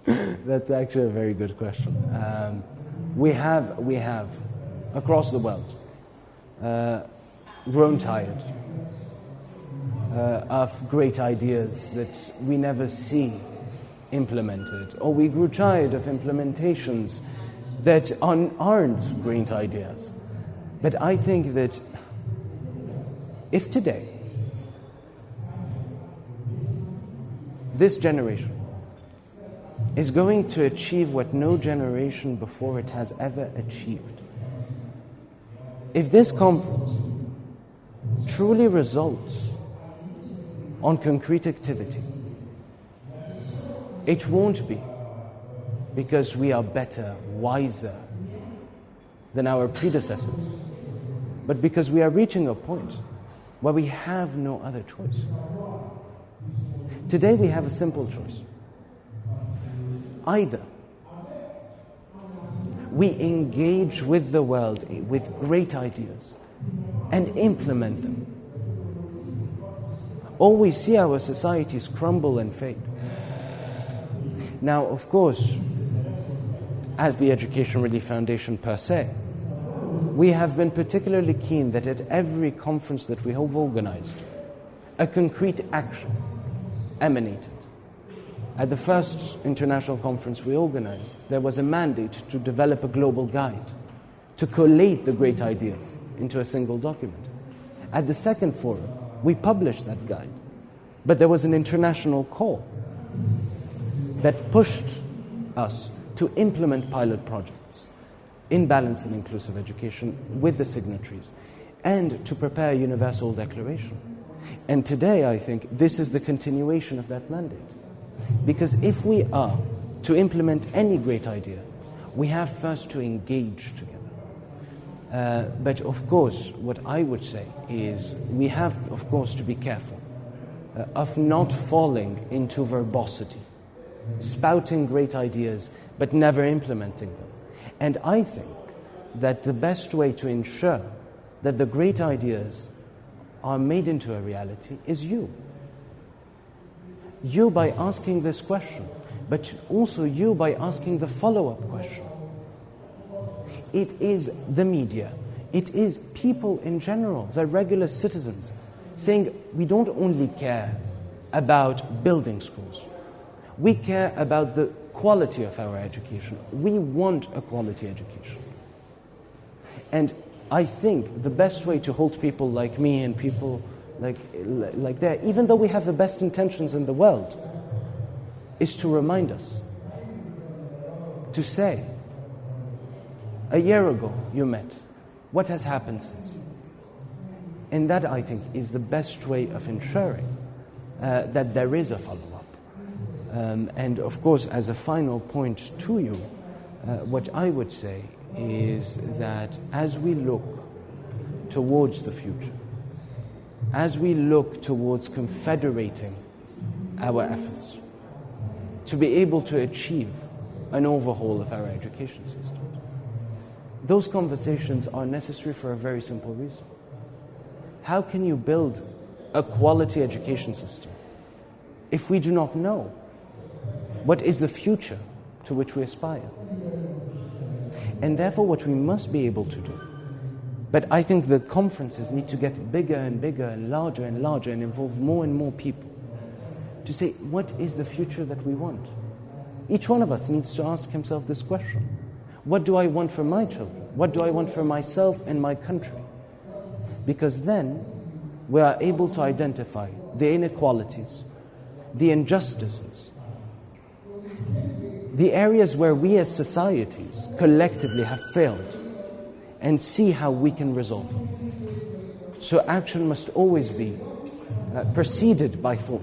That's actually a very good question. We have, across the world, grown tired of great ideas that we never see implemented, or we grew tired of implementations that aren't great ideas. But I think that if today, this generation is going to achieve what no generation before it has ever achieved, if this conference truly results on concrete activity, it won't be because we are better, wiser than our predecessors, but because we are reaching a point where we have no other choice. Today we have a simple choice. Either we engage with the world with great ideas and implement them, or we see our societies crumble and fade. Now, of course, as the Education Relief Foundation per se, we have been particularly keen that at every conference that we have organized, a concrete action emanated. At the first international conference we organized, there was a mandate to develop a global guide, to collate the great ideas into a single document. At the second forum, we published that guide, but there was an international call that pushed us to implement pilot projects in balanced and inclusive education with the signatories, and to prepare a universal declaration. And today, I think, this is the continuation of that mandate. Because if we are to implement any great idea, we have first to engage together. But of course, what I would say is we have, of course, to be careful of not falling into verbosity, spouting great ideas, but never implementing them. And I think that the best way to ensure that the great ideas are made into a reality is you. You by asking this question, but also you by asking the follow-up question. It is the media, it is people in general, the regular citizens, saying we don't only care about building schools, we care about the quality of our education. We want a quality education. And I think the best way to hold people like me and people like that, even though we have the best intentions in the world, is to remind us, to say, a year ago you met, what has happened since? And that, I think, is the best way of ensuring that there is a follow-up. And of course, as a final point to you, what I would say is that as we look towards the future, as we look towards confederating our efforts to be able to achieve an overhaul of our education system, those conversations are necessary for a very simple reason. How can you build a quality education system if we do not know what is the future to which we aspire? And therefore what we must be able to do, but I think the conferences need to get bigger and bigger and larger and involve more and more people to say, what is the future that we want? Each one of us needs to ask himself this question. What do I want for my children? What do I want for myself and my country? Because then we are able to identify the inequalities, the injustices, the areas where we as societies collectively have failed, and see how we can resolve them. So action must always be preceded by thought.